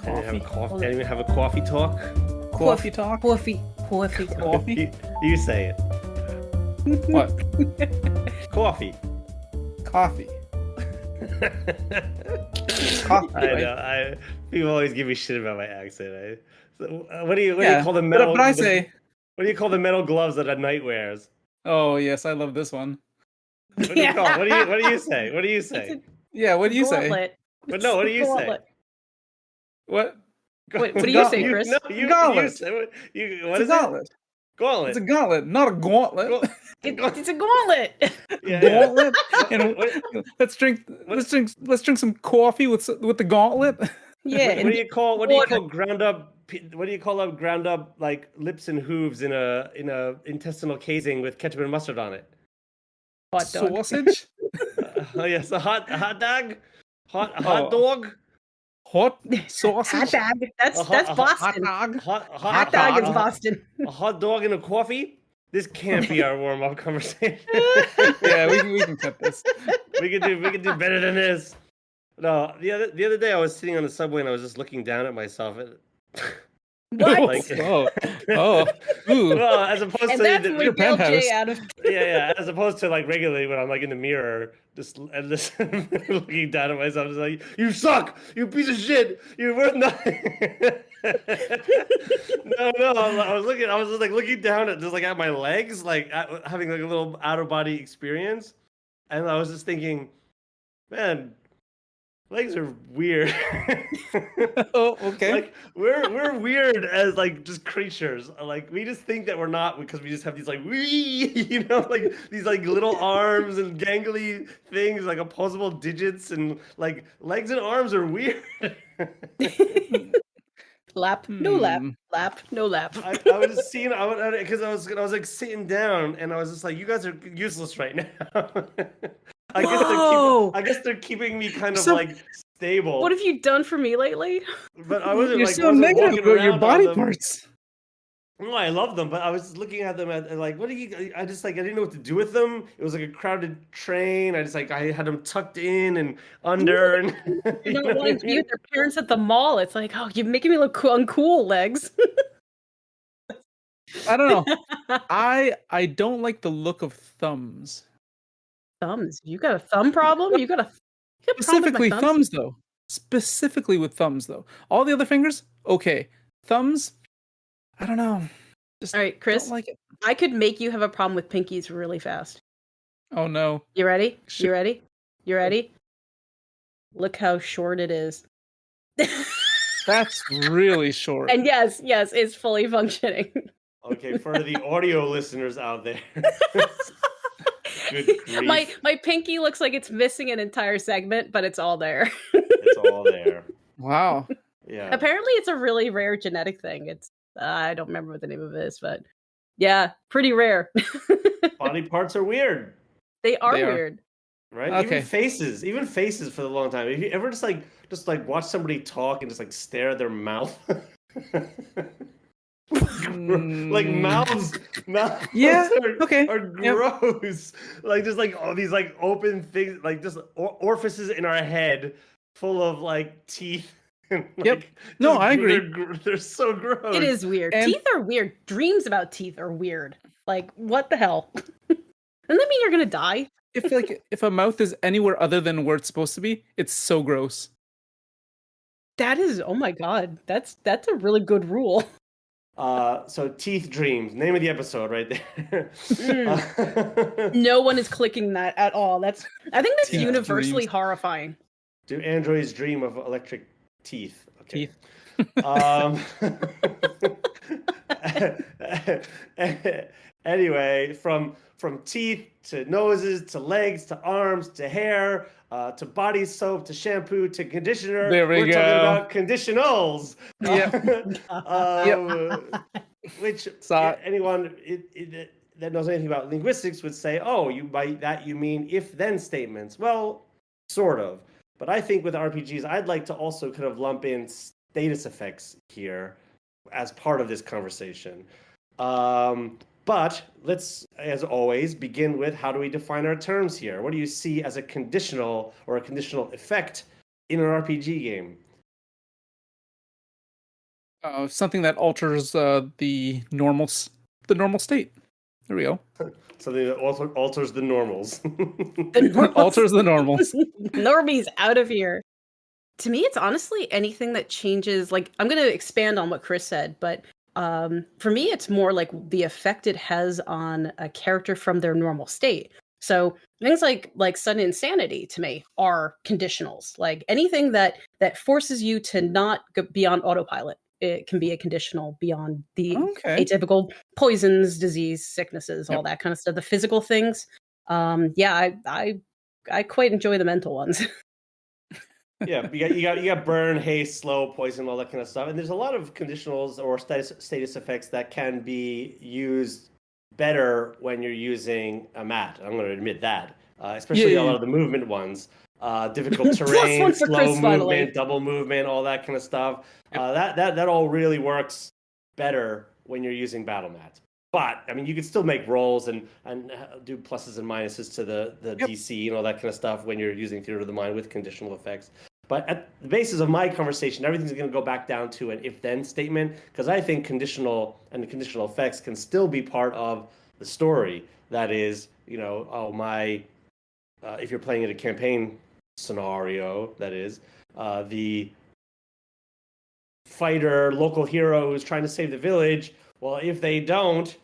Coffee. I didn't even have a coffee talk. Coffee talk. Coffee. Coffee. You say it. What? Coffee. Coffee. Coffee. I Right? know. People always give me shit about my accent. What do you call the But metal? I say, What do you call the metal gloves that a knight wears? oh yes, I love this one. What do you call? What do you say? What do you say? Yeah, what do you say? Gauntlet. But no, what do you say? Gauntlet. What? Wait, what do you say, Chris? No, you Gauntlet. say what It's is a gauntlet. it? Gauntlet. It's a gauntlet, not a gauntlet. It's a gauntlet. Yeah. Gauntlet. And let's drink some coffee with the gauntlet. Yeah. What do you call ground up? What do you call up ground up like lips and hooves in a intestinal casing with ketchup and mustard on it? Hot dog. Sausage. Oh yes, a hot dog, hot Oh. dog. Hot Hot sausage. dog. That's Hot Boston. dog. Hot dog is Boston. A hot dog and a coffee. This can't be our warm up conversation. Yeah, we can cut this. we can do better than this. No, the other day I was sitting on the subway and I was just looking down at myself. What? Like, Ooh. well, as opposed And to that's the, when we yelled penthouse. Jay out of. yeah, as opposed to like regularly when I'm like in the mirror, just looking down at myself, just like, you suck, you piece of shit, you're worth nothing. no, I was just like looking down at just like at my legs, like having like a little out of body experience, and I was just thinking, man, legs are weird. Oh, okay. Like we're weird as like just creatures. Like we just think that we're not because we just have these like like these like little arms and gangly things like opposable digits and like legs and arms are weird. Lap, no lap, lap, no lap. I was just seeing because I was like sitting down and I was just like, you guys are useless right now. I guess they're keeping me kind of like stable. What have you done for me lately? But I wasn't You're like so wasn't negative walking about your around body on them. parts. No, I love them, but I was looking at them and like, what do you? I just like I didn't know what to do with them. It was like a crowded train. I had them tucked in and under. And You don't want to be with their parents at the mall. It's like, oh, you're making me look uncool, legs. I don't know. I don't like the look of thumbs. Thumbs. You got a thumb problem? You got a problem with my Specifically thumbs? thumbs though. Specifically with thumbs though. All the other fingers, okay. Thumbs, I don't know. Just All right, Chris. don't like it. I could make you have a problem with pinkies really fast. Oh no. You ready? Sure. You ready? You ready? Look how short it is. That's really short. And yes, it's fully functioning. Okay, for the audio listeners out there. Good grief. My pinky looks like it's missing an entire segment, but it's all there. It's all there. Wow. Yeah. Apparently, it's a really rare genetic thing. It's I don't remember what the name of it is, but yeah, pretty rare. Body parts are weird, They are They are. weird. right? Okay. Even faces for a long time. If you ever just like watch somebody talk and just like stare at their mouth. Like mouths Yeah, okay. are gross. Like just like all these like open things, like just orifices in our head full of like teeth. And, Yep. like, No, just I agree. They're so gross. It is weird. And- Teeth are weird. Dreams about teeth are weird. Like, what the hell? Doesn't that mean you're gonna die? If a mouth is anywhere other than where it's supposed to be, it's so gross. That is, oh my god, that's a really good rule. So teeth dreams. Name of the episode right there. No one is clicking that at all. I think that's Teeth universally dreams. horrifying. Do androids dream of electric teeth? Okay. Teeth. Anyway, from teeth to noses to legs to arms to hair to body soap to shampoo to conditioner. There we We're go. talking about conditionals. Yep. Which Saw it. anyone that knows anything about linguistics would say, oh, by that you mean if-then statements. Well, sort of. But I think with RPGs, I'd like to also kind of lump in status effects here as part of this conversation. But let's, as always, begin with how do we define our terms here? What do you see as a conditional or a conditional effect in an RPG game? Something that alters the normal state. There we go. Something that also alters the normals. The normals. Alters the normals. Normies out of here. To me, it's honestly anything that changes. Like, I'm going to expand on what Chris said, but for me, it's more like the effect it has on a character from their normal state. So things like sudden insanity to me are conditionals. Like anything that forces you to not be on autopilot, it can be a conditional beyond the atypical poisons, disease, sicknesses, all that kind of stuff. The physical things, I quite enjoy the mental ones. Yeah, you got burn, haste, slow, poison, all that kind of stuff. And there's a lot of conditionals or status effects that can be used better when you're using a mat. I'm going to admit that, especially a lot of the movement ones. Difficult terrain, slow movement, double movement, all that kind of stuff. That all really works better when you're using battle mats. But I mean, you can still make rolls and do pluses and minuses to the DC and all that kind of stuff when you're using Theater of the Mind with conditional effects. But at the basis of my conversation, everything's going to go back down to an if-then statement, because I think conditional and the conditional effects can still be part of the story. That is, if you're playing in a campaign scenario, that is, the fighter, local hero who's trying to save the village, well, if they don't,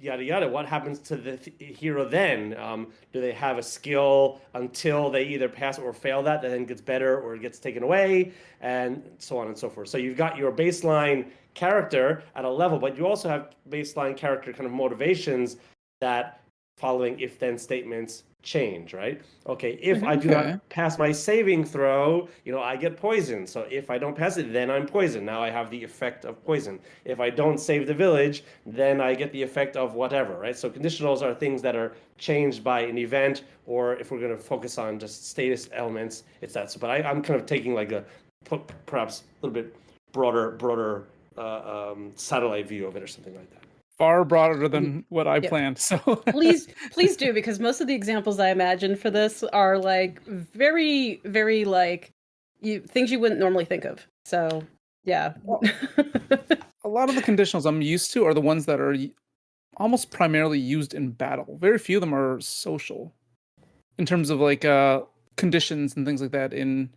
yada yada, what happens to the hero then? Do they have a skill until they either pass or fail that then gets better or it gets taken away, and so on and so forth? So you've got your baseline character at a level, but you also have baseline character kind of motivations that, following if-then statements, change, right? Okay, if I do not pass my saving throw, I get poisoned. So if I don't pass it, then I'm poisoned. Now I have the effect of poison. If I don't save the village, then I get the effect of whatever, right? So conditionals are things that are changed by an event, or if we're going to focus on just status elements, it's that. So, but I'm kind of taking like a perhaps a little bit broader satellite view of it or something like that. Far broader than what I planned. So please do, because most of the examples I imagine for this are like very, very like things you wouldn't normally think of. So yeah. A lot of the conditionals I'm used to are the ones that are almost primarily used in battle. Very few of them are social in terms of like conditions and things like that in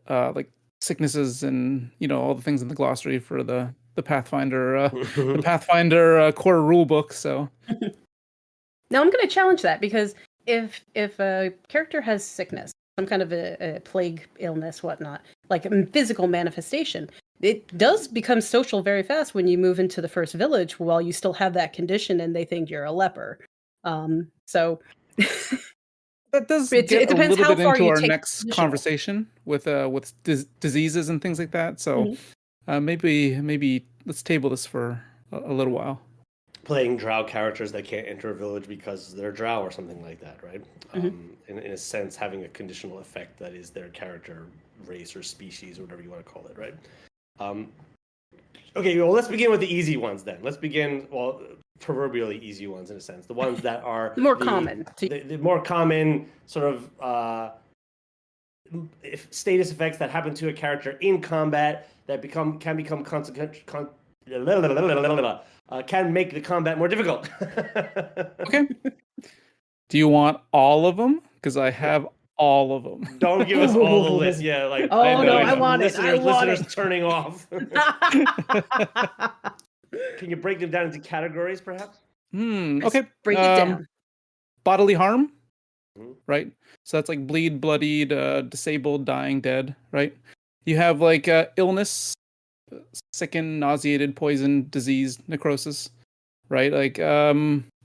like sicknesses and all the things in the glossary for the Pathfinder core rule book. So now I'm going to challenge that, because if a character has sickness, some kind of a plague, illness, whatnot, like a physical manifestation, it does become social very fast when you move into the first village while you still have that condition and they think you're a leper. So that does get a little bit into our next conversation with diseases and things like that. So maybe let's table this for a little while. Playing drow characters that can't enter a village because they're drow or something like that, right? In a sense, having a conditional effect that is their character race or species or whatever you want to call it, right? Okay, well, let's begin with the easy ones then. Let's begin, proverbially easy ones in a sense. The ones that are the more common. The more common sort of status effects that happen to a character in combat that can become can make the combat more difficult. Okay. Do you want all of them? Because I have all of them. Don't give us all the list. Yeah, like I want it. Listeners turning off. Can you break them down into categories, perhaps? Okay. Break it down. Bodily harm, right? So that's like bleed, bloodied, disabled, dying, dead, right? You have like illness, sickened, nauseated, poisoned, disease, necrosis, right? Like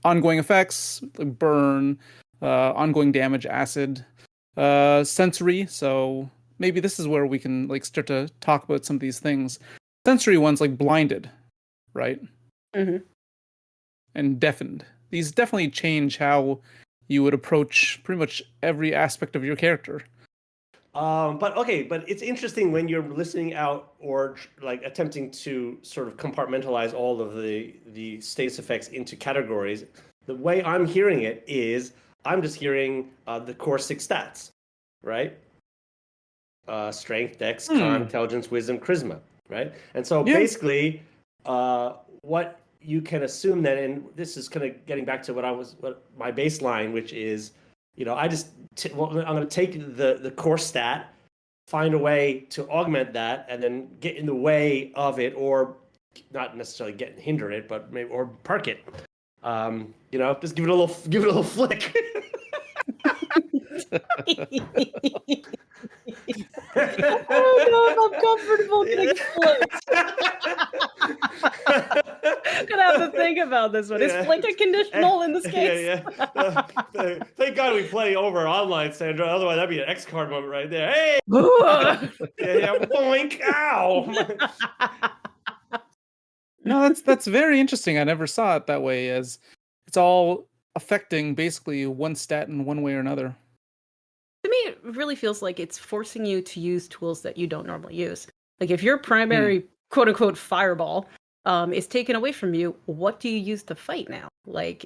ongoing effects, like burn, ongoing damage, acid, sensory. So maybe this is where we can like start to talk about some of these things. Sensory ones like blinded, right? And deafened. These definitely change how you would approach pretty much every aspect of your character. But it's interesting when you're listening out or like attempting to sort of compartmentalize all of the status effects into categories. The way I'm hearing it is I'm just hearing the core 6 stats, right? Strength, dex, con, intelligence, wisdom, charisma. right? And so basically, what you can assume then, and this is kind of getting back to what my baseline, which is, I just I'm going to take the core stat, find a way to augment that, and then get in the way of it, or not necessarily hinder it, but maybe or park it. Just give it a little flick. Oh no, I'm comfortable getting flicked. Gonna have to think about this one. Is flick a conditional in this case? Thank God we play over online, Sandra. Otherwise, that'd be an X card moment right there. Hey, boink, ow. No, that's very interesting. I never saw it that way, as it's all affecting basically one stat in one way or another. To me, it really feels like it's forcing you to use tools that you don't normally use. Like if your primary quote unquote fireball is taken away from you, what do you use to fight now? Like,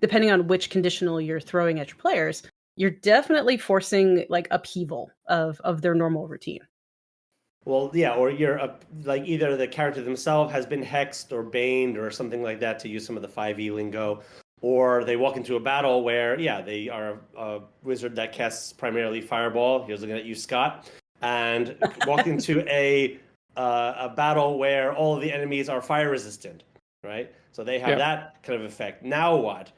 depending on which conditional you're throwing at your players, you're definitely forcing like upheaval of their normal routine. Well, yeah, or you're like either the character themselves has been hexed or baned or something like that, to use some of the 5e lingo, or they walk into a battle where, they are a wizard that casts primarily fireball. Here's looking at you, Scott, and walk into a battle where all of the enemies are fire resistant, right? So they have that kind of effect. Now what?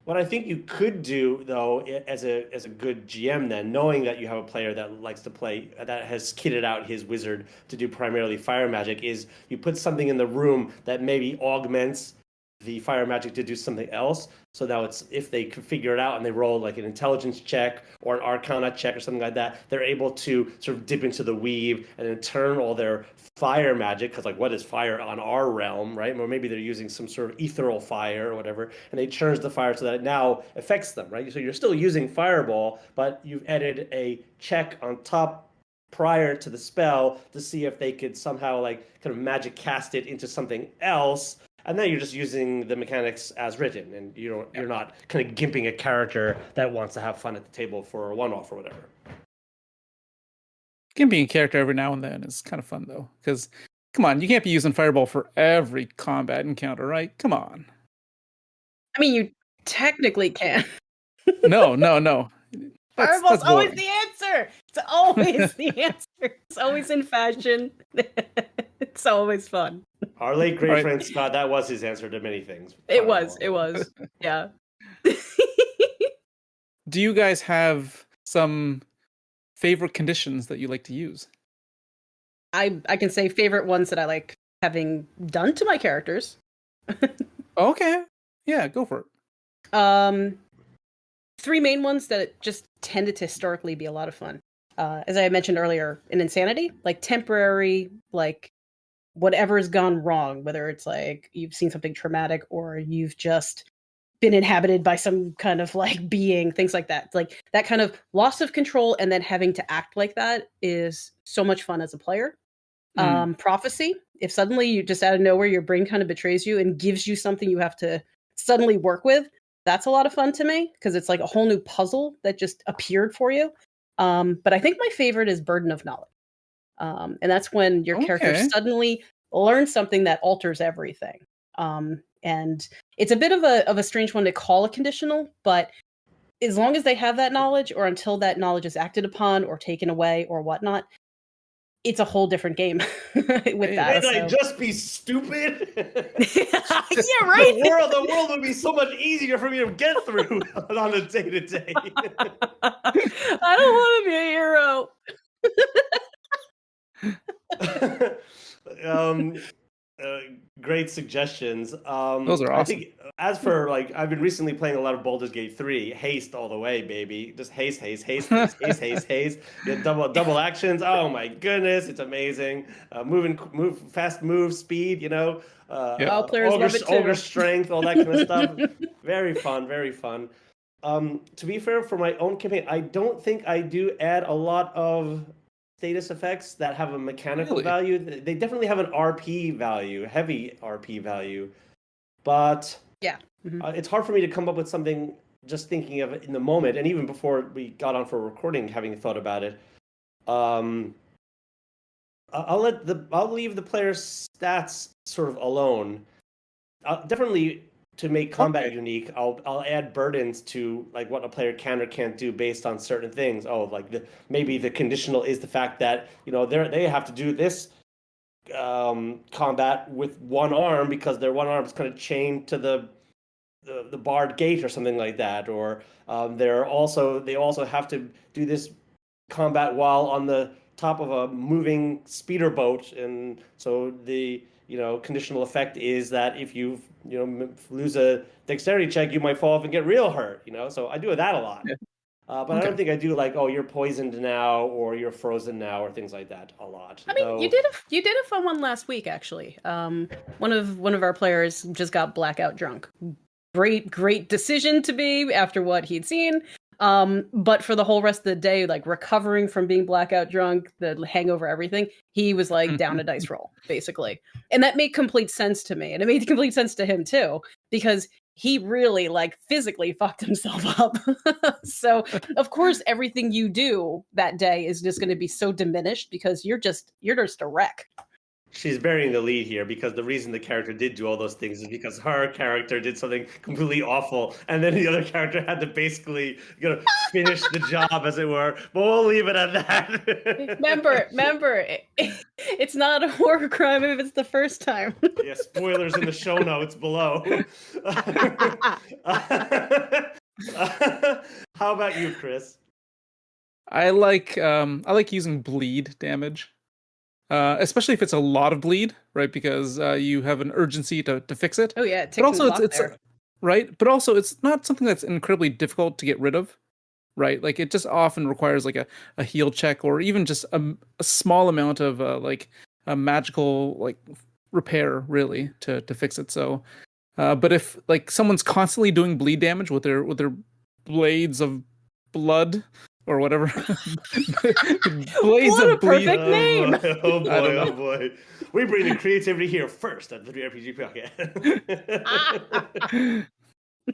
What I think you could do, though, as a good GM, then, knowing that you have a player that likes to play, that has kitted out his wizard to do primarily fire magic, is you put something in the room that maybe augments the fire magic to do something else. So now if they can figure it out and they roll like an intelligence check or an arcana check or something like that, they're able to sort of dip into the weave and then turn all their fire magic, because like, what is fire on our realm, right? Or maybe they're using some sort of ethereal fire or whatever, and they change the fire so that it now affects them, right? So you're still using fireball, but you've added a check on top prior to the spell to see if they could somehow like kind of magic cast it into something else. And then you're just using the mechanics as written, and you're not kind of gimping a character that wants to have fun at the table for a one-off or whatever. Gimping a character every now and then is kind of fun, though, because, come on, you can't be using Fireball for every combat encounter, right? Come on. I mean, you technically can. No. Fireball's always the answer. It's always the answer. It's always in fashion. It's always fun. Our late great friend Scott, that was his answer to many things. It was. Yeah. Do you guys have some favorite conditions that you like to use? I can say favorite ones that I like having done to my characters. Okay. Yeah, go for it. Three main ones that just tended to historically be a lot of fun. As I mentioned earlier, in Insanity, like temporary, like whatever's gone wrong, whether it's like you've seen something traumatic or you've just been inhabited by some kind of like being, things like that. Like that kind of loss of control and then having to act like that is so much fun as a player. Prophecy, if suddenly you just out of nowhere, your brain kind of betrays you and gives you something you have to suddenly work with. That's a lot of fun to me because it's like a whole new puzzle that just appeared for you. But I think my favorite is Burden of Knowledge. And that's when your character suddenly learns something that alters everything. And it's a bit of a strange one to call a conditional, but as long as they have that knowledge or until that knowledge is acted upon or taken away or whatnot, it's a whole different game with that. Wouldn't I just be stupid? Yeah, right. The world would be so much easier for me to get through on a day-to-day. I don't want to be a hero. Great suggestions. Those are awesome. I think as for like, I've been recently playing a lot of Baldur's Gate 3. Haste all the way, baby. Just haste. You double actions. Oh my goodness, it's amazing. Move, fast move, speed. All players love it too. Ogre strength, all that kind of stuff. Very fun. To be fair, for my own campaign, I don't think I do add a lot of status effects that have a mechanical value. They definitely have an RP value, heavy RP value, but it's hard for me to come up with something just thinking of it in the moment, and even before we got on for recording, having thought about it. I'll leave the player's stats sort of alone. Definitely to make combat unique, I'll add burdens to like what a player can or can't do based on certain things. Oh, like maybe the conditional is the fact that they have to do this combat with one arm because their one arm is kind of chained to the barred gate or something like that, or they also have to do this combat while on the top of a moving speeder boat, and so the conditional effect is that if you lose a dexterity check, you might fall off and get real hurt. So I do that a lot. Yeah. But I don't think I do like, oh, you're poisoned now or you're frozen now or things like that a lot. I mean, you did a fun one last week actually. One of our players just got blackout drunk. Great decision to be after what he'd seen. But for the whole rest of the day, like recovering from being blackout drunk, the hangover, everything, he was like down a dice roll, basically. And that made complete sense to me. And it made complete sense to him too, because he really like physically fucked himself up. So of course, everything you do that day is just going to be so diminished because you're just a wreck. She's burying the lead here because the reason the character did do all those things is because her character did something completely awful, and then the other character had to basically finish the job, as it were. But we'll leave it at that. Remember, it's not a war crime if it's the first time. Yeah, spoilers in the show notes below. How about you, Chris? I like using bleed damage. Especially if it's a lot of bleed, right? Because you have an urgency to fix it. Oh yeah, but also it's right. But also it's not something that's incredibly difficult to get rid of, right? Like it just often requires like a heal check or even just a small amount of like a magical like repair really to fix it. So, but if like someone's constantly doing bleed damage with their blades of blood. Or whatever. Blades what of a perfect bleed. name! Oh boy. We bring the creativity here first at the RPG Podcast.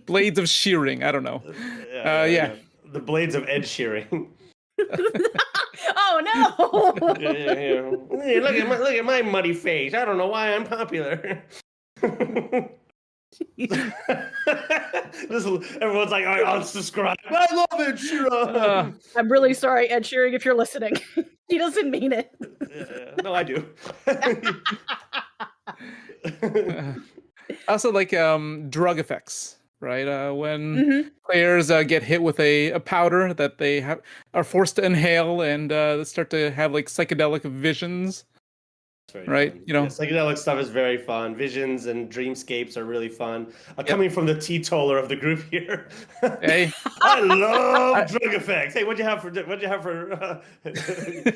Blades of shearing. I don't know. Yeah. The blades of edge shearing. Oh no! Yeah. Look at my muddy face. I don't know why I'm popular. Everyone's like, I unsubscribe. I love Ed Sheeran. I'm really sorry, Ed Sheeran, if you're listening. He doesn't mean it. No, I do. Also, like drug effects, right? When players get hit with a powder that they are forced to inhale and start to have like psychedelic visions. Right, fun. Psychedelic stuff is very fun. Visions and dreamscapes are really fun. Coming from the teetotaler of the group here, hey, I love drug effects. Hey, what'd you have for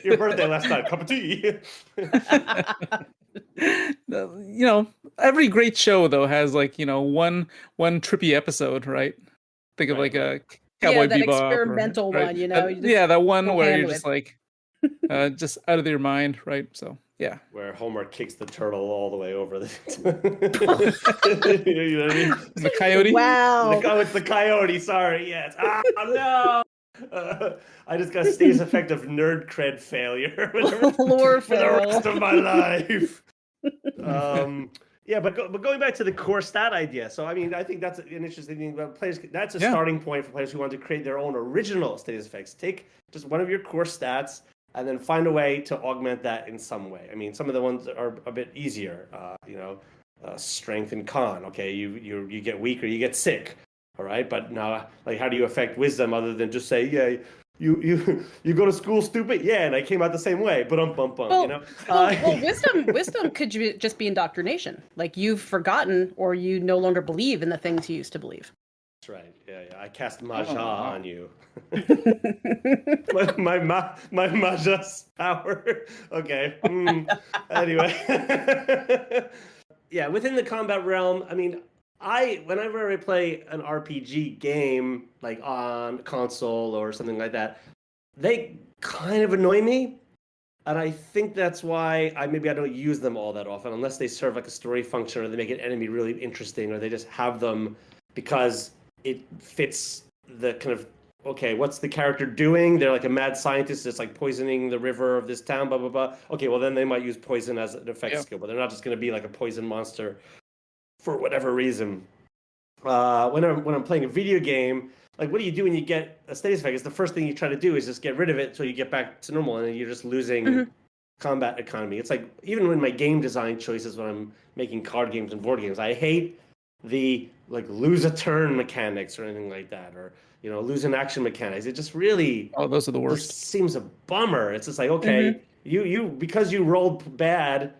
your birthday last night? Cup of tea. Every great show though has like one trippy episode, right? Think of like a Cowboy that Bebop experimental one, that one where you're just like just out of your mind, right? So yeah, where Homer kicks the turtle all the way over the. You know what I mean? The coyote. Wow. It's the coyote. Sorry, yes. No. I just got a status effect of nerd cred failure for the rest of my life. Yeah, but going back to the core stat idea. So I mean, I think that's an interesting thing about players. That's a starting point for players who want to create their own original status effects. Take just one of your core stats and then find a way to augment that in some way. I mean, some of the ones are a bit easier. Strength and con. Okay, you get weak or you get sick. All right, but now, like, how do you affect wisdom other than just say, yeah, you go to school, stupid? Yeah, and I came out the same way. But wisdom could just be indoctrination. Like you've forgotten or you no longer believe in the things you used to believe. That's right. Yeah. I cast Maja on you. my Maja's power. Okay. Anyway. Yeah, within the combat realm, I mean, whenever I play an RPG game, like on console or something like that, they kind of annoy me. And I think that's why I don't use them all that often, unless they serve like a story function or they make an enemy really interesting or they just have them because it fits the kind of okay, what's the character doing? They're like a mad scientist that's like poisoning the river of this town, blah blah blah. Okay, well then they might use poison as an effect skill, but they're not just going to be like a poison monster for whatever reason. When I'm playing a video game, like what do you do when you get a status effect? It's the first thing you try to do is just get rid of it so you get back to normal, and you're just losing combat economy. It's like even when my game design choices when I'm making card games and board games, I hate the like lose a turn mechanics or anything like that, or lose an action mechanics. It just really those are the worst. just seems a bummer. It's just like, okay, you because you rolled bad,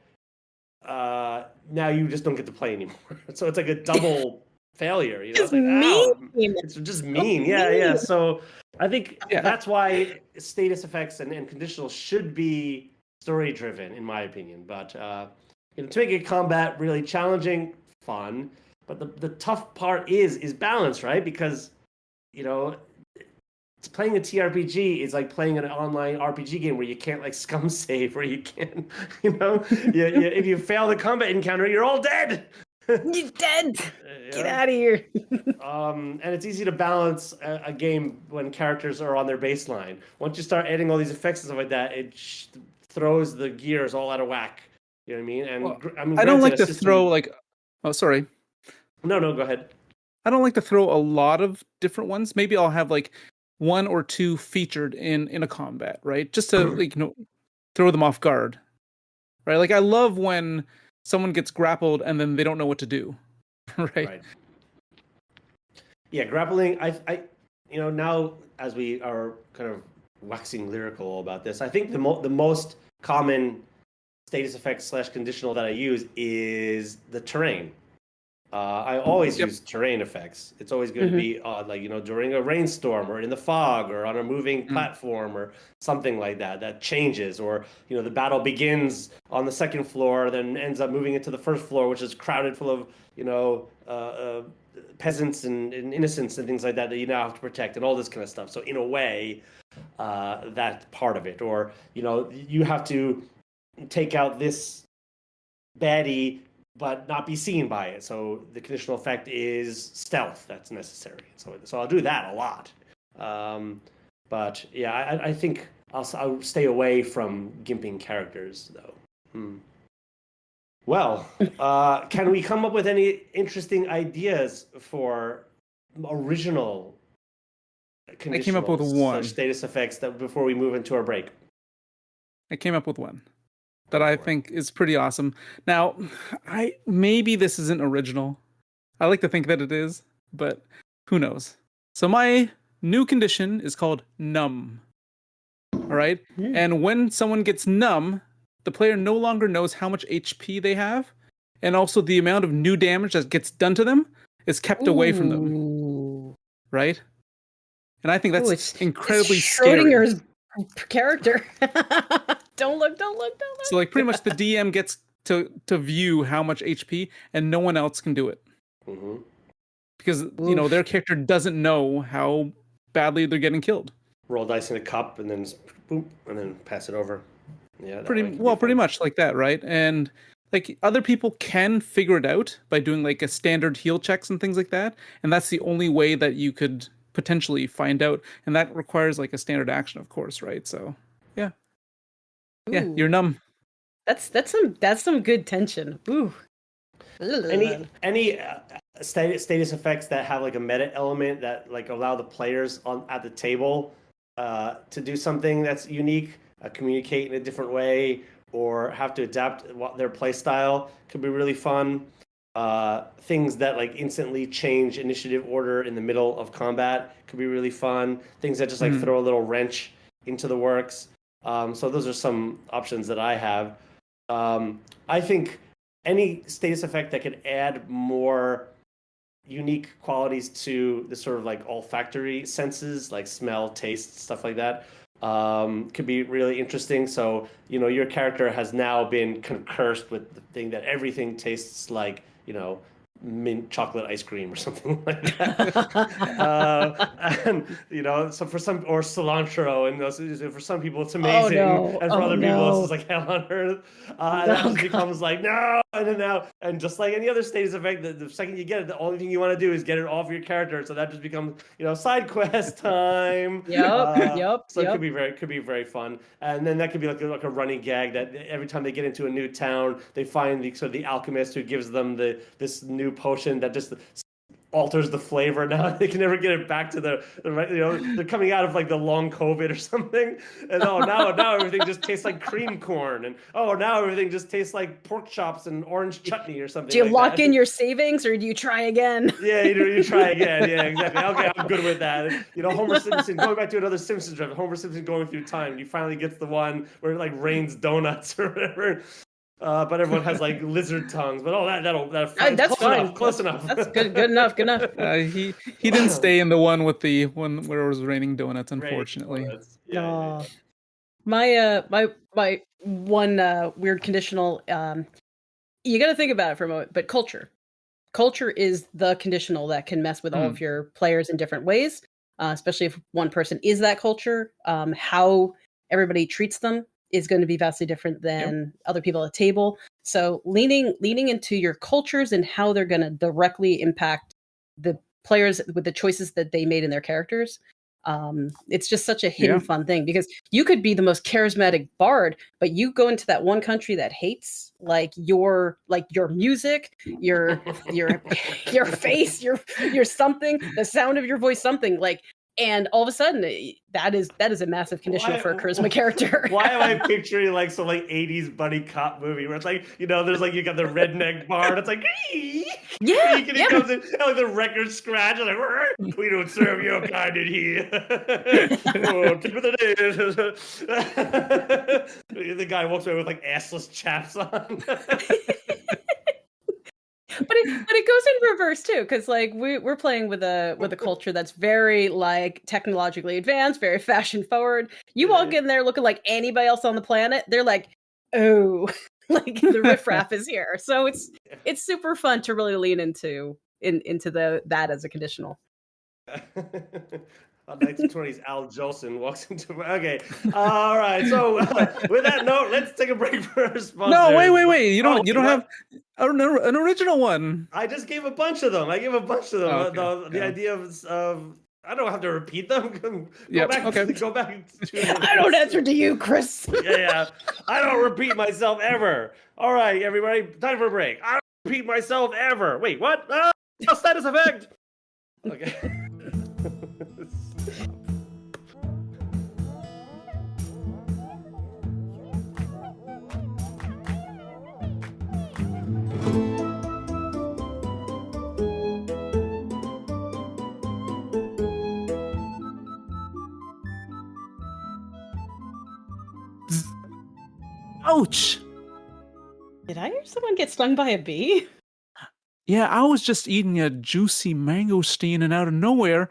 now you just don't get to play anymore. So it's like a double failure. It's like, mean. It's just mean. Yeah. So I think that's why status effects and conditional should be story driven, in my opinion. But to make a combat really challenging, fun. But the tough part is balance, right? Because playing a TRPG is like playing an online RPG game where you can't like scum save, where you can't, if you fail the combat encounter, you're all dead. You're dead. Get out of here. And it's easy to balance a game when characters are on their baseline. Once you start adding all these effects and stuff like that, it throws the gears all out of whack. You know what I mean? And I mean, I don't like to throw like. Oh, sorry. No, go ahead. I don't like to throw a lot of different ones. Maybe I'll have like one or two featured in a combat, right? Just to like throw them off guard, right? Like I love when someone gets grappled and then they don't know what to do, right? Yeah, grappling. I now as we are kind of waxing lyrical about this, I think the most common status effect / conditional that I use is the terrain. I always use terrain effects. It's always going to be during a rainstorm or in the fog or on a moving platform or something like that changes, or the battle begins on the second floor, then ends up moving into the first floor, which is crowded full of peasants and innocents and things like that you now have to protect and all this kind of stuff. So in a way, that's part of it. Or you have to take out this baddie but not be seen by it. So the conditional effect is stealth that's necessary. So I'll do that a lot. But yeah, I think I'll stay away from gimping characters though. Well, can we come up with any interesting ideas for original conditionals? I came up with one. Status effects that before we move into our break. I came up with one that I think is pretty awesome. Now, maybe this isn't original. I like to think that it is, but who knows? So my new condition is called numb. All right? And when someone gets numb, the player no longer knows how much HP they have, and also the amount of new damage that gets done to them is kept away from them. Right? And I think that's incredibly scary. Schrodinger's character. Don't look. So like pretty much the DM gets to view how much HP and no one else can do it. Because their character doesn't know how badly they're getting killed. Roll dice in a cup and then boom, and then pass it over. Yeah, pretty much like that, right? And like other people can figure it out by doing like a standard heal checks and things like that, and that's the only way that you could potentially find out, and that requires like a standard action, of course, right? So yeah, you're numb. That's some good tension. Ooh. Any status effects that have like a meta element that like allow the players at the table to do something that's unique, communicate in a different way, or have to adapt their play style could be really fun. Things that like instantly change initiative order in the middle of combat could be really fun. Things that just like throw a little wrench into the works. So those are some options that I have. I think any status effect that could add more unique qualities to the sort of like olfactory senses, like smell, taste, stuff like that, could be really interesting. So, your character has now been cursed with the thing that everything tastes like, mint chocolate ice cream or something like that. And so for some, or cilantro, and for some people it's amazing, and for other people it's just like hell on earth. And that just becomes like no, and then now, and just like any other status effect, the second you get it, the only thing you want to do is get it off your character. So that just becomes side quest time. Yep. So it could be very fun, and then that could be like a running gag that every time they get into a new town, they find the alchemist who gives them this new potion that just alters the flavor. Now they can never get it back to the right. They're coming out of like the long COVID or something, and now everything just tastes like cream corn, and now everything just tastes like pork chops and orange chutney or something. Do you like lock that. in your savings, or do you try again? Yeah, you try again. Yeah, exactly. Okay, I'm good with that. Homer Simpson, going back to another Simpsons reference. Homer Simpson going through time, and he finally gets the one where it like rains donuts or whatever. But everyone has like lizard tongues. But that's fine. Close enough. That's good enough. He didn't stay in the one with the one where it was raining donuts, unfortunately. Yeah. My one weird conditional. You got to think about it for a moment. But culture is the conditional that can mess with all of your players in different ways, especially if one person is that culture. How everybody treats them is going to be vastly different than other people at the table. So leaning into your cultures and how they're going to directly impact the players with the choices that they made in their characters. It's just such a hidden fun thing, because you could be the most charismatic bard, but you go into that one country that hates your music, your face, your something, the sound of your voice, something and all of a sudden that is a massive conditional for a charisma character. Why am I picturing like some 80s buddy cop movie where it's like, there's like, you got the redneck bard, it's like he comes in and like the record scratch, and like, we don't serve your kind in here. Tip of the day. The guy walks away with like assless chaps on. But it goes in reverse too, because we're playing with a culture that's very technologically advanced, very fashion forward. You walk in there looking like anybody else on the planet, they're like, oh, the riffraff is here. So it's super fun to really lean into that as a conditional. 1920s Al Jolson walks into. Okay, all right. So with that note, let's take a break for our sponsor. No, wait. You don't have an original one. I just gave a bunch of them. The idea of I don't have to repeat them. Go back. I don't answer to you, Chris. Yeah. I don't repeat myself ever. All right, everybody, time for a break. I don't repeat myself ever. Wait, what? Status effect. Okay. Ouch! Did I hear someone get stung by a bee? Yeah, I was just eating a juicy mangosteen, and out of nowhere,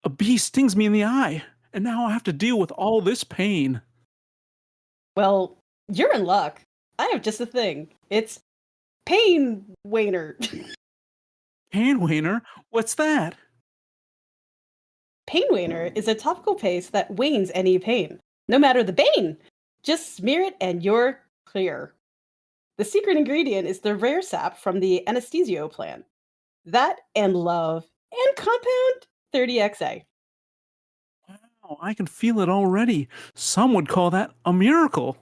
a bee stings me in the eye, and now I have to deal with all this pain. Well, you're in luck. I have just a thing. It's Pain Waner. Pain Waner? What's that? Pain Waner is a topical paste that wanes any pain, no matter the bane. Just smear it and you're clear. The secret ingredient is the rare sap from the anesthesio plant. That and love and compound 30XA. Wow, I can feel it already. Some would call that a miracle.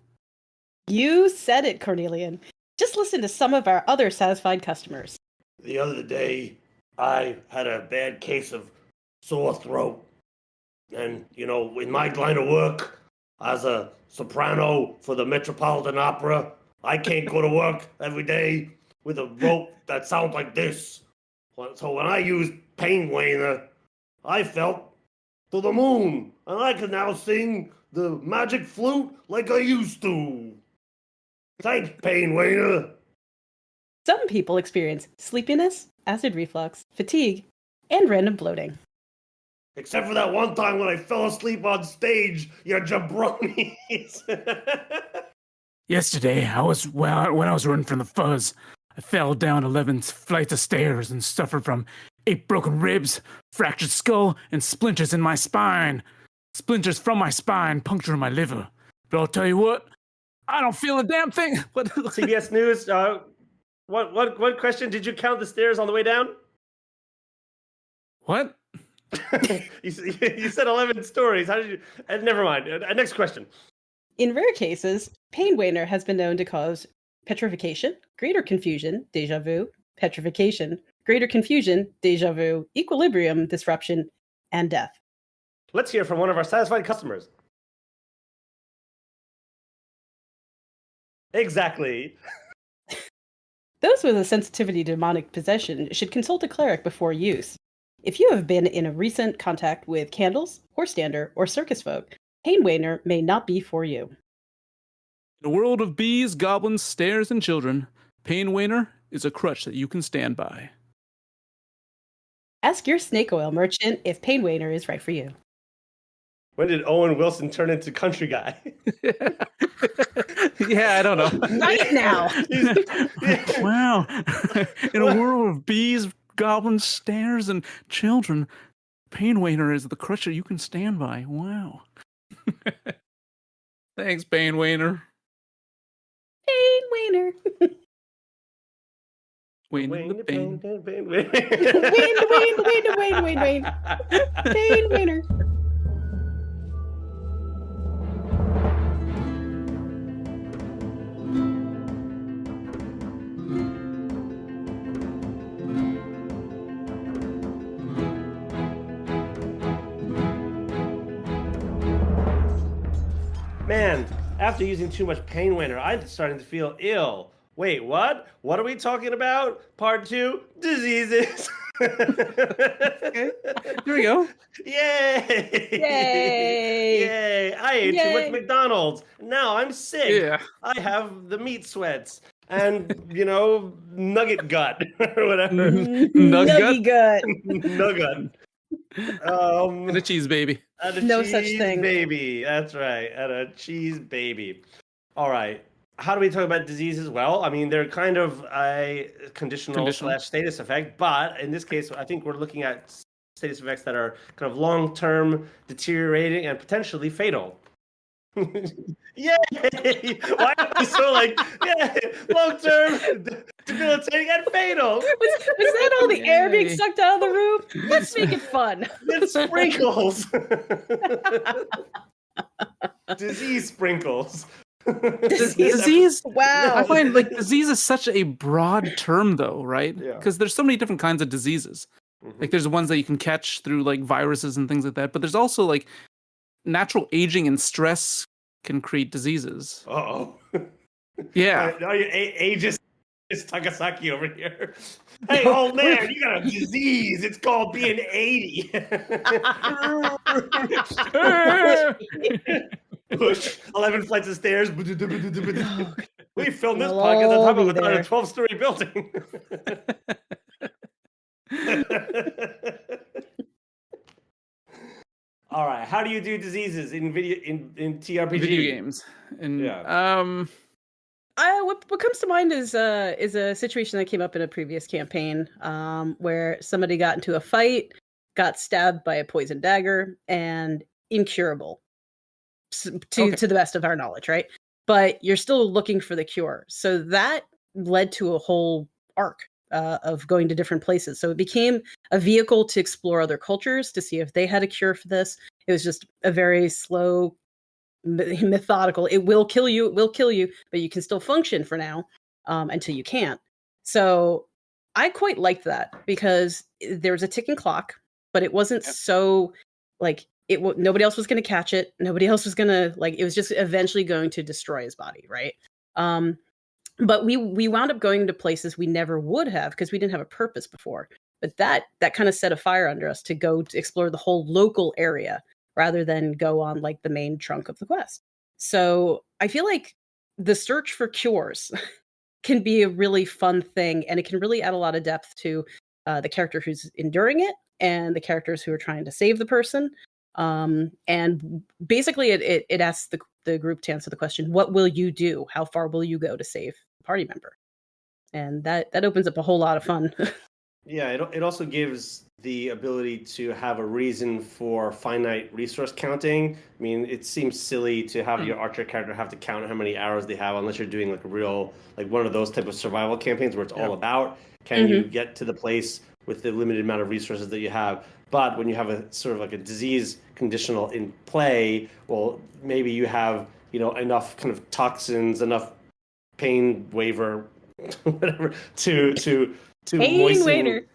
You said it, Cornelian. Just listen to some of our other satisfied customers. The other day, I had a bad case of sore throat. And, in my line of work, as a soprano for the Metropolitan Opera, I can't go to work every day with a rope that sounds like this. So when I used Pain Waner, I felt to the moon, and I can now sing the magic flute like I used to. Thanks, Pain Waner. Some people experience sleepiness, acid reflux, fatigue, and random bloating. Except for that one time when I fell asleep on stage, you jabronis. Yesterday, when I was running from the fuzz, I fell down 11 flights of stairs and suffered from 8 broken ribs, fractured skull, and splinters in my spine. Splinters from my spine puncture my liver. But I'll tell you what, I don't feel a damn thing. What? CBS News. What question? Did you count the stairs on the way down? What? you said 11 stories. How did you? Never mind. Next question. In rare cases, pain waner has been known to cause petrification, greater confusion, deja vu, petrification, greater confusion, deja vu, equilibrium disruption, and death. Let's hear from one of our satisfied customers. Exactly. Those with a sensitivity to demonic possession should consult a cleric before use. If you have been in a recent contact with candles, horse-stander, or circus folk, pain waner may not be for you. In a world of bees, goblins, stairs, and children, pain waner is a crutch that you can stand by. Ask your snake oil merchant if pain waner is right for you. When did Owen Wilson turn into country guy? Yeah, I don't know. Right now. Wow. In a world of bees, goblins, stairs, and children, pain waner is the crutch that you can stand by. Wow. Thanks, pain waner. Pain waner. Wayne the pain. Pain waner. Man, after using too much pain waner, I'm starting to feel ill. Wait, what? What are we talking about? Part 2, diseases. Okay. Here we go. Yay! Yay! Yay! I ate too much McDonald's. Now I'm sick. Yeah. I have the meat sweats and, nugget gut or whatever. Nuggy gut. Nugget. And a cheese baby. And a No cheese such thing. baby. That's right. And a cheese baby. All right. How do we talk about diseases? Well, I mean, they're kind of a conditional / status effect, but in this case, I think we're looking at status effects that are kind of long-term, deteriorating, and potentially fatal. Yay! Why are we so long-term, debilitating, and fatal? Was that all the air being Yay. sucked out of the room? Let's make it fun. It's sprinkles. Disease sprinkles. Disease? Wow. I find disease is such a broad term though, right? Yeah. Because there's so many different kinds of diseases. Mhm. Like there's ones that you can catch through viruses and things like that, but there's also natural aging and stress can create diseases. Uh-oh. Yeah. Now you ageist Takasaki over here. Hey, old man, you got a disease. It's called being 80. Push 11 flights of stairs. We filmed this We'll podcast all on top of be a there. 12-story building. All right. How do you do diseases in TRPG? Video games. And Yeah. What comes to mind is a situation that came up in a previous campaign where somebody got into a fight, got stabbed by a poison dagger, and incurable to the best of our knowledge, right? But you're still looking for the cure. So that led to a whole arc of going to different places. So it became a vehicle to explore other cultures to see if they had a cure for this. It was just a very slow, methodical. It will kill you, but you can still function for now until you can't. So I quite liked that because there was a ticking clock, but it wasn't so nobody else was going to catch it. Nobody else was going to it was just eventually going to destroy his body. Right. But we wound up going to places we never would have because we didn't have a purpose before. But that kind of set a fire under us to go to explore the whole local area rather than go on the main trunk of the quest. So I feel like the search for cures can be a really fun thing, and it can really add a lot of depth to the character who's enduring it and the characters who are trying to save the person. And basically it asks the group to answer the question, what will you do? How far will you go to save a party member? and that opens up a whole lot of fun. Yeah, it also gives the ability to have a reason for finite resource counting. I mean, it seems silly to have your archer character have to count how many arrows they have unless you're doing like a real, like one of those type of survival campaigns where it's all about can you get to the place with the limited amount of resources that you have. But when you have a sort of like a disease conditional in play, well, maybe you have, enough kind of toxins, enough pain waiver, whatever, to Waner.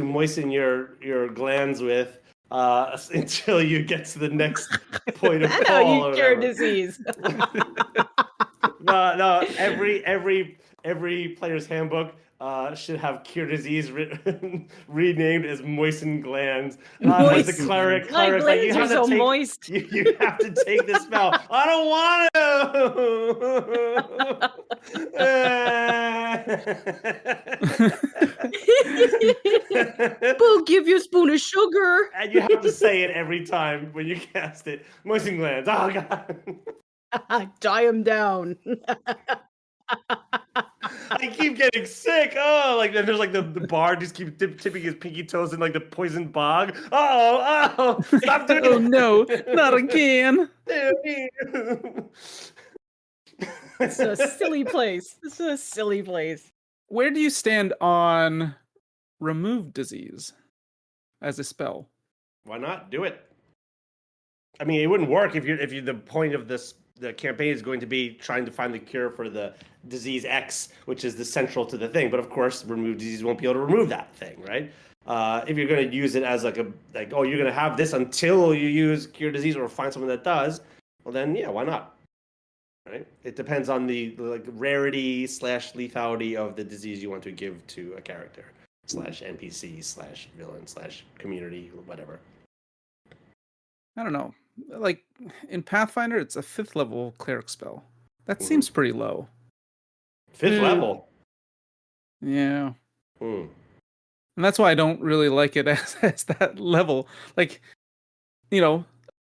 moisten your glands with until you get to the next point of That's call. how you cure disease. No, every player's handbook should have cure disease renamed as moistened glands. As the cleric, My like, glands you have are so take, moist. You have to take this spell. I don't want to. We'll give you a spoon of sugar. And you have to say it every time when you cast it. Moistened glands. Oh god. Die him down. I keep getting sick. Oh, like then there's like the bard just keeps tipping his pinky toes in like the poison bog. Oh, stop doing it. Oh no, not again. It's a silly place. It's a silly place. Where do you stand on remove disease as a spell? Why not do it? I mean, it wouldn't work if you the point of the campaign is going to be trying to find the cure for the disease X, which is the central to the thing. But of course, remove disease won't be able to remove that thing, right? If you're going to use it as you're going to have this until you use cure disease or find someone that does, well then, yeah, why not? Right? It depends on the rarity / lethality of the disease you want to give to a character / NPC / villain / community, whatever. I don't know. Like in Pathfinder, it's a 5th level cleric spell. That seems pretty low. 5th level. Yeah. And that's why I don't really like it as that level. Like,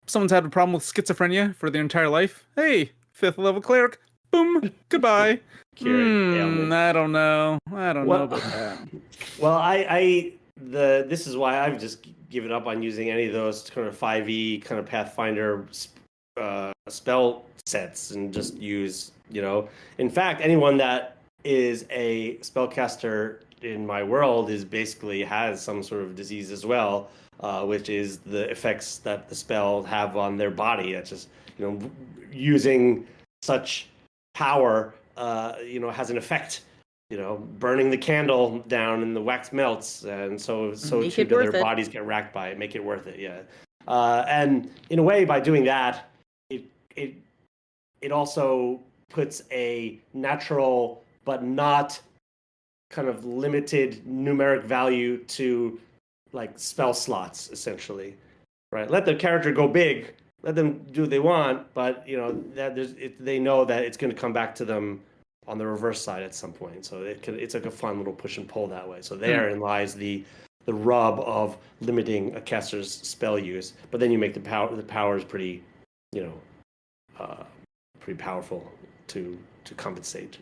someone's had a problem with schizophrenia for their entire life. Hey, 5th level cleric. Boom. Goodbye. I don't know. Know about that. Well, this is why I've just given up on using any of those kind of 5e kind of Pathfinder spell sets and just use, in fact, anyone that is a spellcaster in my world basically has some sort of disease as well, which is the effects that the spell have on their body. It's just, using such power, has an effect. Burning the candle down and the wax melts, and so too do their bodies get racked by it. Make it worth it, yeah. And in a way, by doing that, it also puts a natural but not kind of limited numeric value to like spell slots, essentially, right? Let the character go big, let them do what they want, but they know that it's going to come back to them on the reverse side at some point. So it's like a fun little push and pull that way. So therein lies the rub of limiting a caster's spell use. But then you make the powers pretty, pretty powerful to compensate.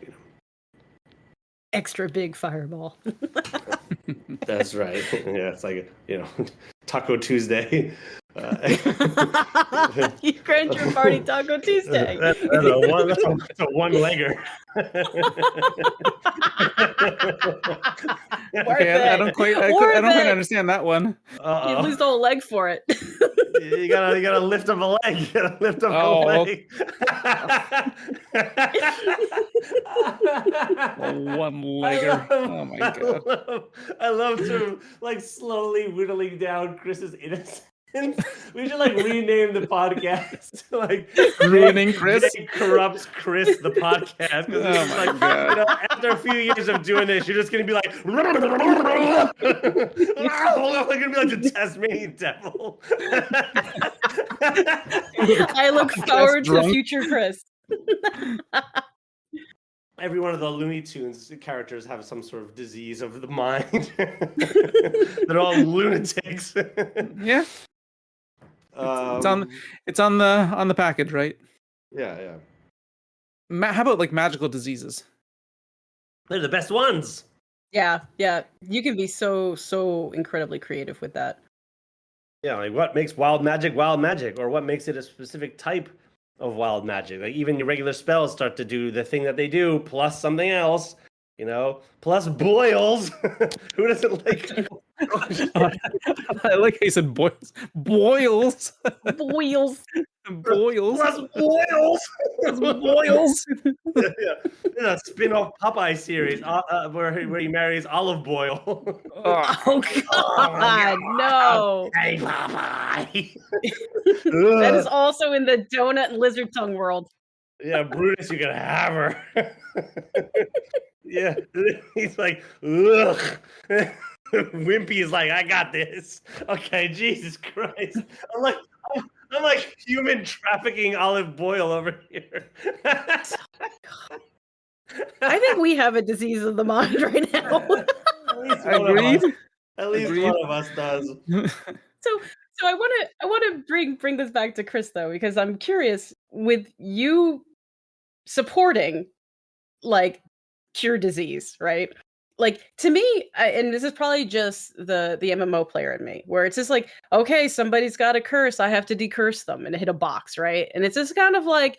Extra big fireball. That's right. Yeah, it's like Taco Tuesday. You grant your party Taco Tuesday. That's a one-legger. Okay, I don't quite understand that one. You lose the whole leg for it. You gotta lift up a leg. You gotta lift up a leg. One-legger. Oh my god. I love to slowly whittling down Chris's innocence. We should rename the podcast Ruining Chris. Jay corrupts Chris the podcast. Oh my god! After a few years of doing this, you're just gonna be like, you're gonna be like the Tasmanian devil. I look forward to future Chris. Every one of the Looney Tunes characters have some sort of disease of the mind. They're all lunatics. Yeah. It's on the package, right? Yeah. How about magical diseases? They're the best ones. Yeah. You can be so incredibly creative with that. Yeah, like what makes wild magic, or what makes it a specific type of wild magic? Like even your regular spells start to do the thing that they do, plus something else, plus boils. Who doesn't like? I like how you said boils. Boils. Boils. Boils. Plus boils. Boils. Yeah. There's a spin-off Popeye series where he marries Olive Boil. Oh God, no! Hey, Popeye. That is also in the donut and lizard tongue world. Yeah, Brutus, you can have her. Yeah, he's like, ugh. Wimpy is like, I got this. Okay, Jesus Christ. I'm like human trafficking Olive Boil over here. I think we have a disease of the mind right now. Agreed. At least one of us does. So I want to bring this back to Chris though, because I'm curious with you supporting like cure disease, right? Like to me, and this is probably just the MMO player in me, where it's just like, okay, somebody's got a curse, I have to decurse them and hit a box, right? And it's just kind of like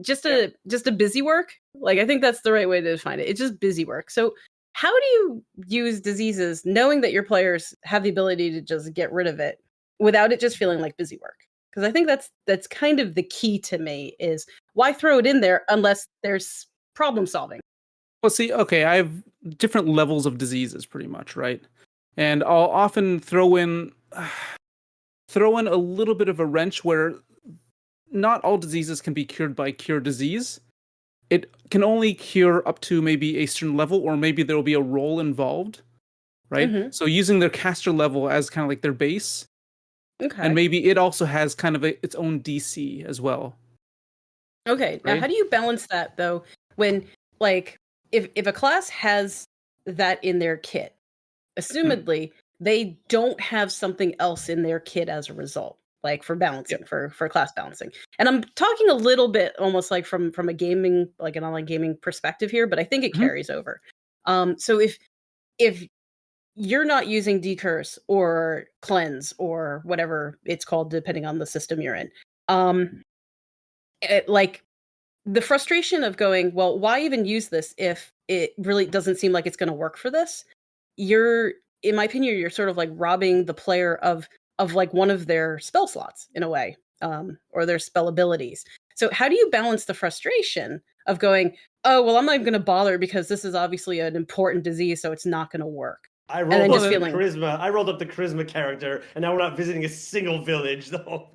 just a busy work. Like I think that's the right way to define it. It's just busy work. So how do you use diseases knowing that your players have the ability to just get rid of it without it just feeling like busy work? Because I think that's kind of the key to me is why throw it in there unless there's problem solving. Well, see, okay, I have different levels of diseases, pretty much, right? And I'll often throw in a little bit of a wrench where not all diseases can be cured by cure disease. It can only cure up to maybe a certain level, or maybe there will be a role involved, right? Mm-hmm. So using their caster level as kind of like their base, Okay. and maybe it also has kind of its own DC as well. Okay. Now, Right? how do you balance that though? When like if a class has that in their kit, assumedly they don't have something else in their kit as a result, like for balancing, for class balancing. And I'm talking a little bit almost like from a gaming, like an online gaming perspective here, but I think it carries over. So if you're not using decurse or cleanse or whatever it's called depending on the system you're in, like the frustration of going, well, why even use this if it really doesn't seem like it's going to work for this? You're, in my opinion, you're sort of like robbing the player of like one of their spell slots in a way, or their spell abilities. So how do you balance the frustration of going, oh, well, I'm not even going to bother because this is obviously an important disease, so it's not going to work. I rolled up the charisma character, and now we're not visiting a single village though. Well,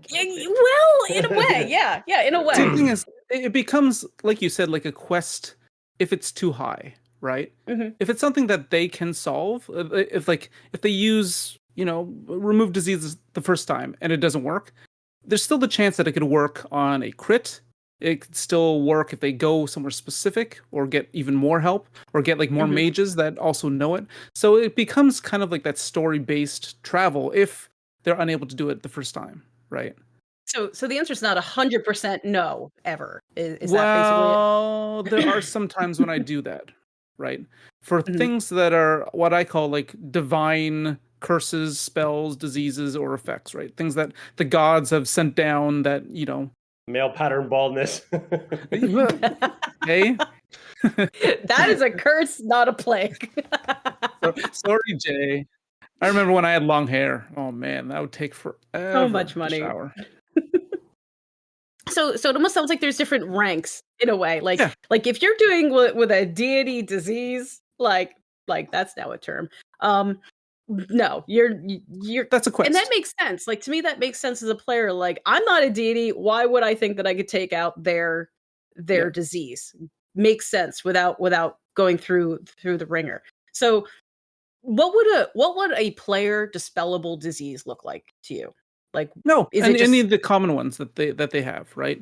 in a way, yeah, in a way. The thing is, it becomes, like you said, like a quest if it's too high, right? Mm-hmm. If it's something that they can solve, if they use, remove diseases the first time and it doesn't work, there's still the chance that it could work on a crit. It could still work if they go somewhere specific or get even more help or get like more mages that also know it. So it becomes kind of like that story-based travel if they're unable to do it the first time, right? So the answer is not 100% no ever. Is well, that basically it? There are some times when I do that, right? For things that are what I call like divine curses, spells, diseases, or effects, right? Things that the gods have sent down that, male pattern baldness. Hey? That is a curse, not a plague. Sorry, Jay. I remember when I had long hair. Oh man, that would take forever. So much money. To shower. So it almost sounds like there's different ranks in a way. Like if you're doing with a deity disease, like that's now a term. No, you're that's a quest. And that makes sense. Like to me, that makes sense as a player. Like I'm not a deity. Why would I think that I could take out their disease? Makes sense without going through the ringer. So what would a player dispellable disease look like to you? Like no, is and it just any of the common ones that they have, right?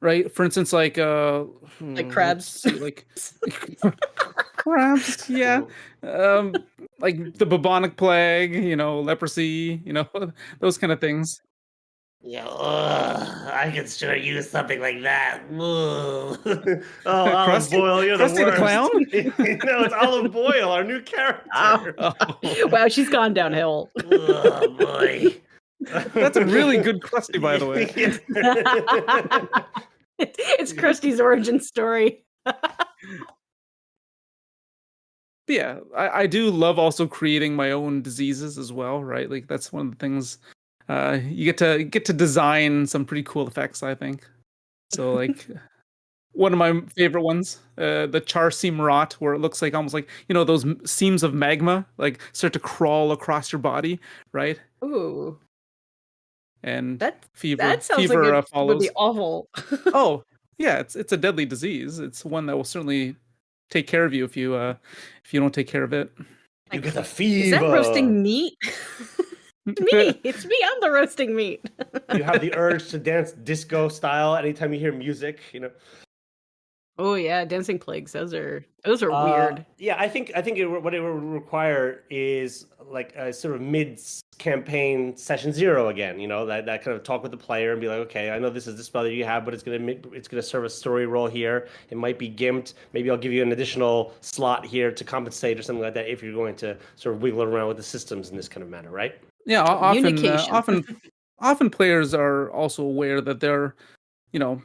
Right. For instance, like crabs, like crabs, yeah. Like the bubonic plague, leprosy, those kind of things. Yeah, I could sure use something like that. Oh, Olive Krusty? Boyle, you're the Krusty the worst. Clown? No, it's Olive Boyle, our new character. Oh. Wow, she's gone downhill. Oh boy. That's a really good Krusty, by the way. It's Krusty's origin story. But yeah, I do love also creating my own diseases as well, right? Like that's one of the things you get to design some pretty cool effects, I think. So like one of my favorite ones, the char seam rot, where it looks like almost like those seams of magma like start to crawl across your body, right? Ooh, And that fever sounds fever like it would follows. be awful. Oh yeah, it's a deadly disease. It's one that will certainly take care of you if you don't take care of it. You get the fever. Is that roasting meat? It's me. I'm the roasting meat. You have the urge to dance disco style anytime you hear music, Oh yeah, dancing plagues. Those are weird. Yeah, I think what it would require is like a sort of mid-campaign session 0 again. That kind of talk with the player and be like, okay, I know this is the spell that you have, but it's gonna serve a story role here. It might be gimped. Maybe I'll give you an additional slot here to compensate or something like that if you're going to sort of wiggle around with the systems in this kind of manner, right? Yeah, Communication. often players are also aware that there are,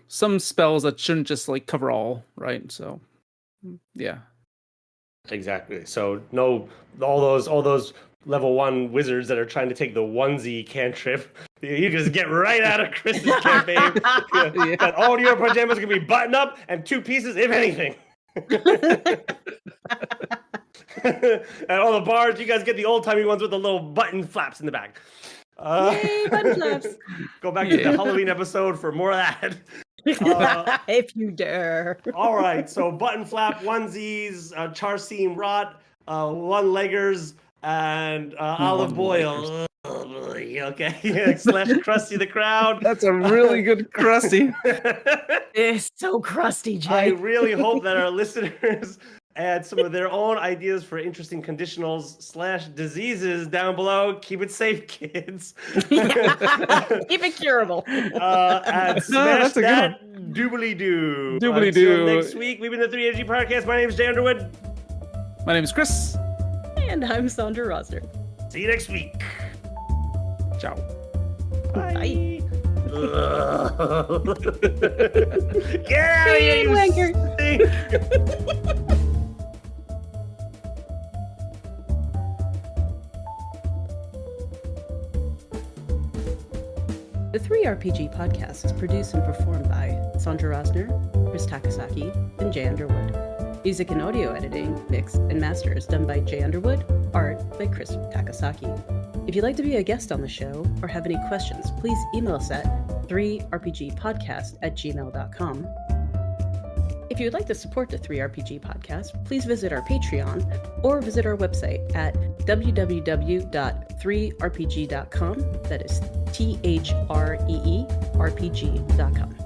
some spells that shouldn't just like cover all, right? So, yeah. Exactly. So no, all those level 1 wizards that are trying to take the onesie cantrip, you just get right out of Chris's campaign. Yeah. That all your pajamas can be buttoned up and 2 pieces, if anything. And all the bars, you guys get the old-timey ones with the little button flaps in the back. Yay, button flaps. Go back to the Halloween episode for more of that. If you dare. All right, so button flap, onesies, char seam rot, one-leggers, and olive boil. Oh, boy. Okay, slash Krusty the Crowd. That's a really good Krusty. It's so crusty, Jay. I really hope that our listeners add some of their own ideas for interesting conditionals / diseases down below. Keep it safe, kids. Keep it curable. And smash that doobly-doo. Doobly-doo. Until next week, we've been the 3AG Podcast. My name is Jay Underwood. My name is Chris. And I'm Sandra Rosner. See you next week. Ciao. Bye. Get out of here, you Wanker. stink. The 3RPG Podcast is produced and performed by Sandra Rosner, Chris Takasaki, and Jay Underwood. Music and audio editing, mix, and master is done by Jay Underwood, art by Chris Takasaki. If you'd like to be a guest on the show or have any questions, please email us at 3rpgpodcast@gmail.com. If you would like to support the 3RPG Podcast, please visit our Patreon or visit our website at www.3rpg.com. That is THREERPG.com.